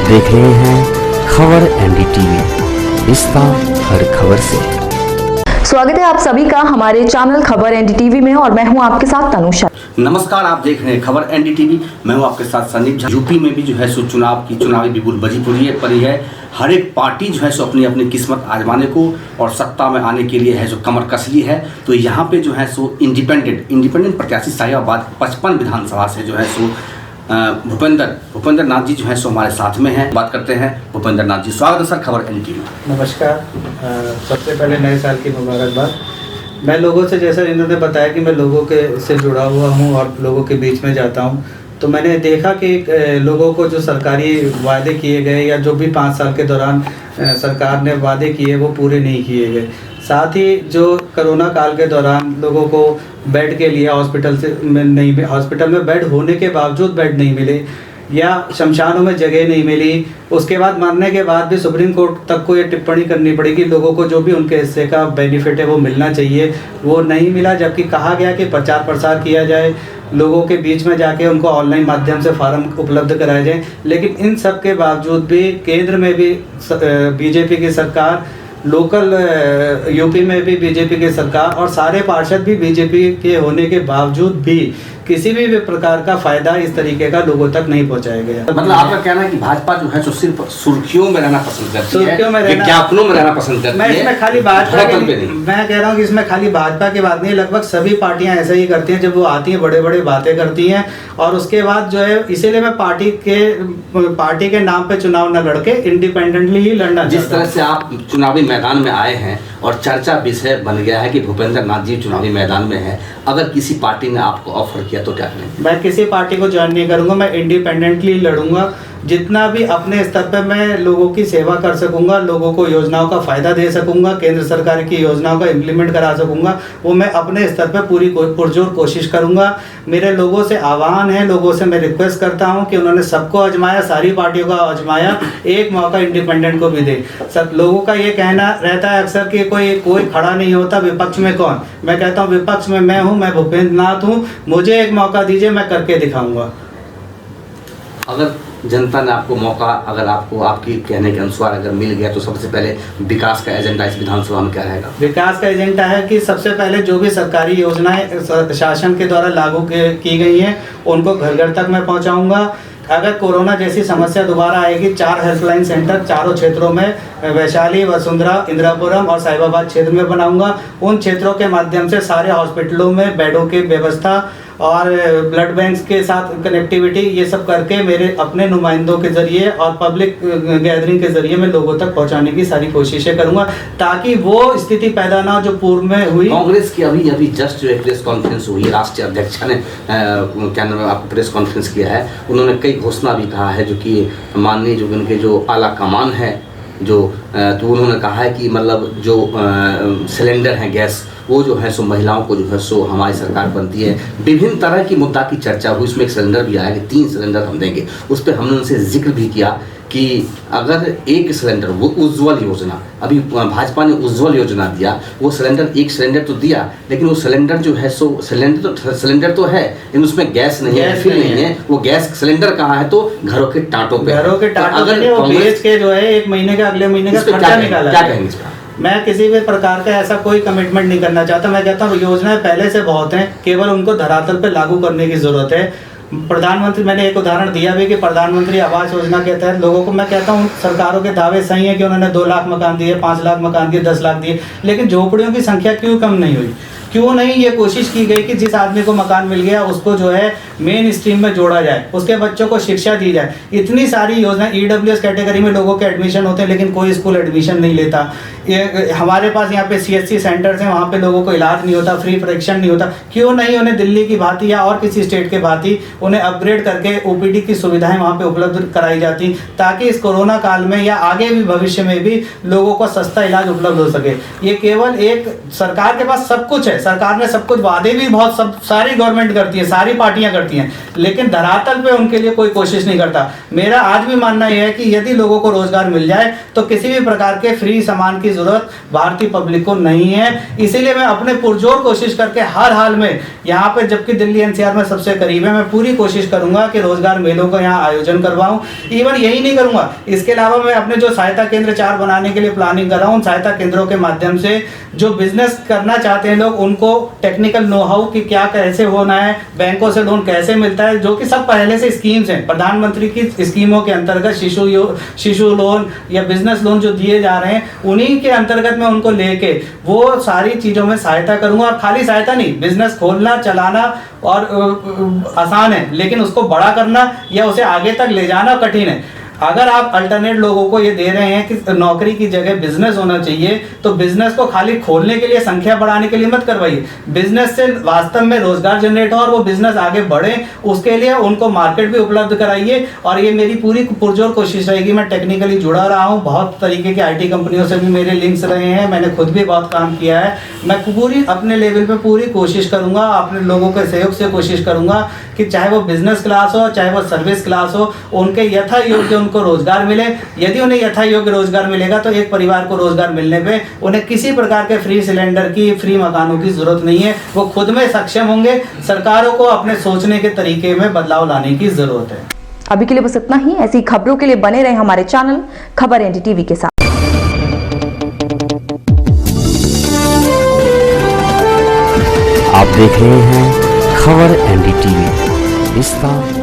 देख रहे हैं खबर एनडीटीवी, रिश्ता हर खबर से। स्वागत है आप सभी का हमारे चैनल खबर एनडीटीवी में और मैं हूं आपके साथ तनुषा। नमस्कार, आप देख रहे हैं खबर एनडीटीवी। मैं हूं आपके साथ संदीप झा। यूपी में भी जो है सो चुनाव की चुनावी बिगुल बजी पड़ी है। हर एक पार्टी जो है सो अपनी अपनी किस्मत आजमाने को और सत्ता में आने के लिए है जो कमर कस ली है। तो यहाँ पे जो है सो इंडिपेंडेंट प्रत्याशी साहिबाबाद 55 विधानसभा से जो है सो भूपेंद्र नाथ जी जो है सो हमारे साथ में हैं। बात करते हैं भूपेंद्र नाथ जी। स्वागत है सर खबर एनडीटीवी में। नमस्कार। सबसे पहले नए साल की मुबारकबाद। मैं लोगों से, जैसा इन्होंने बताया कि मैं लोगों के से जुड़ा हुआ हूं और लोगों के बीच में जाता हूं, तो मैंने देखा कि लोगों को जो सरकारी वादे किए गए या जो भी 5 साल के दौरान सरकार ने वादे किए वो पूरे नहीं किए गए। साथ ही जो कोरोना काल के दौरान लोगों को बेड के लिए हॉस्पिटल में बेड होने के बावजूद बेड नहीं मिले या शमशानों में जगह नहीं मिली, उसके बाद मरने के बाद भी सुप्रीम कोर्ट तक को ये टिप्पणी करनी पड़ेगी लोगों को जो भी उनके हिस्से का बेनिफिट है वो मिलना चाहिए, वो नहीं मिला। जबकि कहा गया कि प्रचार प्रसार किया जाए, लोगों के बीच में जाके उनको ऑनलाइन माध्यम से फार्म उपलब्ध कराए जाए, लेकिन इन सब के बावजूद भी केंद्र में भी बीजेपी की सरकार, लोकल यूपी में भी बीजेपी की सरकार और सारे पार्षद भी बीजेपी के होने के बावजूद भी किसी भी प्रकार का फायदा इस तरीके का लोगों तक नहीं पहुंचाया गया। मतलब आपका कहना है कि भाजपा जो है सो सिर्फ सुर्खियों में रहना पसंद करती है, सुर्खियों में विज्ञापनों में रहना पसंद करती है। मैं इसमें खाली भाजपा मैं कह रहा हूँ कि इसमें खाली भाजपा की बात नहीं है, लगभग सभी पार्टियां ऐसा ही करती हैं। जब वो आती हैं बड़े बड़े बातें करती हैं और उसके बाद जो है, इसीलिए मैं पार्टी के नाम पे चुनाव न लड़के इंडिपेंडेंटली ही लड़ना। जिस तरह से आप चुनावी मैदान में आए हैं और चर्चा विषय बन गया है कि भूपेंद्र नाथ जी चुनावी मैदान में है, अगर किसी पार्टी ने आपको ऑफर किया तो क्या करेंगे? मैं किसी पार्टी को ज्वाइन नहीं करूंगा, मैं इंडिपेंडेंटली लड़ूंगा। जितना भी अपने स्तर पे मैं लोगों की सेवा कर सकूंगा, लोगों को योजनाओं का फायदा दे सकूंगा, केंद्र सरकार की योजनाओं का इम्प्लीमेंट करा सकूंगा, वो मैं अपने स्तर पे पूरी पुरजोर कोशिश करूंगा। मेरे लोगों से आह्वान है, लोगों से मैं रिक्वेस्ट करता हूं कि उन्होंने सबको आजमाया, सारी पार्टियों का आजमाया, एक मौका इंडिपेंडेंट को भी दे। सब लोगों का ये कहना रहता है अक्सर कि कोई खड़ा नहीं होता, विपक्ष में कौन? मैं कहता हूँ विपक्ष में मैं हूँ, मैं भूपेंद्र नाथ हूँ, मुझे एक मौका दीजिए, मैं करके दिखाऊंगा। अगर जनता ने आपको मौका, अगर आपको आपकी कहने के अनुसार अगर मिल गया, तो सबसे पहले विकास का एजेंडा इस विधानसभा में क्या रहेगा? विकास का एजेंडा है कि सबसे पहले जो भी सरकारी योजनाएं शासन के द्वारा लागू की गई हैं उनको घर घर तक मैं पहुंचाऊंगा। अगर कोरोना जैसी समस्या दोबारा आएगी, 4 हेल्पलाइन सेंटर चारों क्षेत्रों में, वैशाली, वसुंधरा, इंदिरापुरम और साहिबाबाद क्षेत्र में बनाऊंगा। उन क्षेत्रों के माध्यम से सारे हॉस्पिटलों में बेडों की व्यवस्था और ब्लड बैंक के साथ कनेक्टिविटी, ये सब करके मेरे अपने नुमाइंदों के जरिए और पब्लिक गैदरिंग के जरिए मैं लोगों तक पहुंचाने की सारी कोशिशें करूंगा, ताकि वो स्थिति पैदा ना हो जो पूर्व में हुई। कांग्रेस की अभी जस्ट जो प्रेस कॉन्फ्रेंस हुई है, राष्ट्रीय अध्यक्ष ने क्या नाम है, आपको प्रेस कॉन्फ्रेंस किया है, उन्होंने कई घोषणा भी कहा है, जो कि माननीय जो उनके जो आला कमान है तो उन्होंने कहा है कि मतलब जो सिलेंडर हैं गैस, वो जो है सो महिलाओं को जो है सो हमारी सरकार बनती है। विभिन्न तरह की मुद्दा की चर्चा हुई, उसमें एक सिलेंडर भी आया कि 3 सिलेंडर हम देंगे। उस पर हमने उनसे जिक्र भी किया कि अगर एक सिलेंडर, वो उज्ज्वल योजना, अभी भाजपा ने उज्ज्वल योजना दिया, वो एक सिलेंडर तो दिया, लेकिन वो सिलेंडर जो है सो सिलेंडर तो है, लेकिन उसमें गैस नहीं है, फिर नहीं है। वो गैस सिलेंडर कहाँ है? तो घरों के टाटों पे। अगर वो बेच के जो है 1 महीने का, अगले महीने का खर्चा निकाला। क्या कहेंगे इस पर? मैं किसी भी प्रकार का ऐसा कोई कमिटमेंट नहीं करना चाहता। मैं कहता हूँ योजनाएं पहले से बहुत हैं, केवल उनको धरातल पे लागू करने की जरूरत है। प्रधानमंत्री, मैंने एक उदाहरण दिया भी कि प्रधानमंत्री आवास योजना के तहत लोगों को, मैं कहता हूँ सरकारों के दावे सही है कि उन्होंने 2 लाख मकान दिए, 5 लाख मकान दिए, 10 लाख दिए, लेकिन झोपड़ियों की संख्या क्यों कम नहीं हुई? क्यों नहीं ये कोशिश की गई कि जिस आदमी को मकान मिल गया उसको जो है मेन स्ट्रीम में जोड़ा जाए, उसके बच्चों को शिक्षा दी जाए। इतनी सारी योजना, EWS कैटेगरी में लोगों के एडमिशन होते हैं, लेकिन कोई स्कूल एडमिशन नहीं लेता। ये हमारे पास यहाँ पे CSC सेंटर्स हैं, वहाँ पे लोगों को इलाज नहीं होता, फ्री परीक्षण नहीं होता। क्यों नहीं उन्हें दिल्ली की भांति या और किसी स्टेट के भांति उन्हें अपग्रेड करके OPD की सुविधाएं वहाँ पे उपलब्ध कराई जाती, ताकि इस कोरोना काल में या आगे भी भविष्य में भी लोगों को सस्ता इलाज उपलब्ध हो सके। ये केवल एक, सरकार के पास सब कुछ है, सरकार ने सब कुछ वादे भी बहुत सब सारी गवर्नमेंट करती है, सारी पार्टियां करती हैं, लेकिन धरातल पे उनके लिए कोई कोशिश नहीं करता। मेरा आज भी मानना यह है कि यदि लोगों को रोजगार मिल जाए तो किसी भी प्रकार के फ्री सामान की जरूरत भारतीय पब्लिक को नहीं है। इसीलिए मैं अपने पुरजोर कोशिश करके हर हाल में यहाँ पे, जबकि दिल्ली एनसीआर में सबसे करीब है, मैं पूरी कोशिश करूंगा कि रोजगार मेलों का यहाँ आयोजन करवाऊं। इवन यही नहीं करूंगा, इसके अलावा मैं अपने जो सहायता केंद्र 4 बनाने के लिए प्लानिंग कर रहा हूँ, सहायता केंद्रों के माध्यम से जो बिजनेस करना चाहते हैं लोग, उनको टेक्निकल नो हाउ कि क्या कैसे होना है, बैंकों से लोन कैसे मिलता है, जो कि सब पहले से स्कीम्स हैं, प्रधानमंत्री की स्कीमों के अंतर्गत शिशु लोन या बिजनेस लोन जो दिए जा रहे हैं, उन्हीं के अंतर्गत मैं उनको लेके वो सारी चीज़ों में सहायता करूंगा। और खाली सहायता नहीं, बिजनेस खोलना चलाना और आसान है, लेकिन उसको बड़ा करना या उसे आगे तक ले जाना कठिन है। अगर आप अल्टरनेट लोगों को ये दे रहे हैं कि नौकरी की जगह बिजनेस होना चाहिए, तो बिजनेस को खाली खोलने के लिए, संख्या बढ़ाने के लिए मत करवाइए। बिजनेस से वास्तव में रोजगार जनरेट हो और वो बिजनेस आगे बढ़े, उसके लिए उनको मार्केट भी उपलब्ध कराइए। और ये मेरी पूरी पुरजोर कोशिश रहेगी। मैं टेक्निकली जुड़ा रहा हूँ, बहुत तरीके की IT कंपनियों से भी मेरे लिंक्स रहे हैं, मैंने खुद भी बहुत काम किया है। मैं पूरी अपने लेवल पे पूरी कोशिश करूँगा, अपने लोगों के सहयोग से कोशिश करूँगा कि चाहे वो बिजनेस क्लास हो, चाहे वो सर्विस क्लास हो, उनके यथा योग्य को रोजगार मिले। यदि उन्हें यथा योग्य रोजगार मिलेगा तो एक परिवार को रोजगार मिलने पे उन्हें किसी प्रकार के फ्री सिलेंडर की, फ्री मकानों की जरूरत नहीं है। वो खुद में सक्षम होंगे। सरकारों को अपने सोचने के तरीके में बदलाव लाने की जरूरत है। अभी के लिए बस इतना ही। ऐसी खबरों के लिए बने रहे हमारे चैनल खबर NDTV के साथ। आप देख रहे हैं खबर NDTV, रिश्ता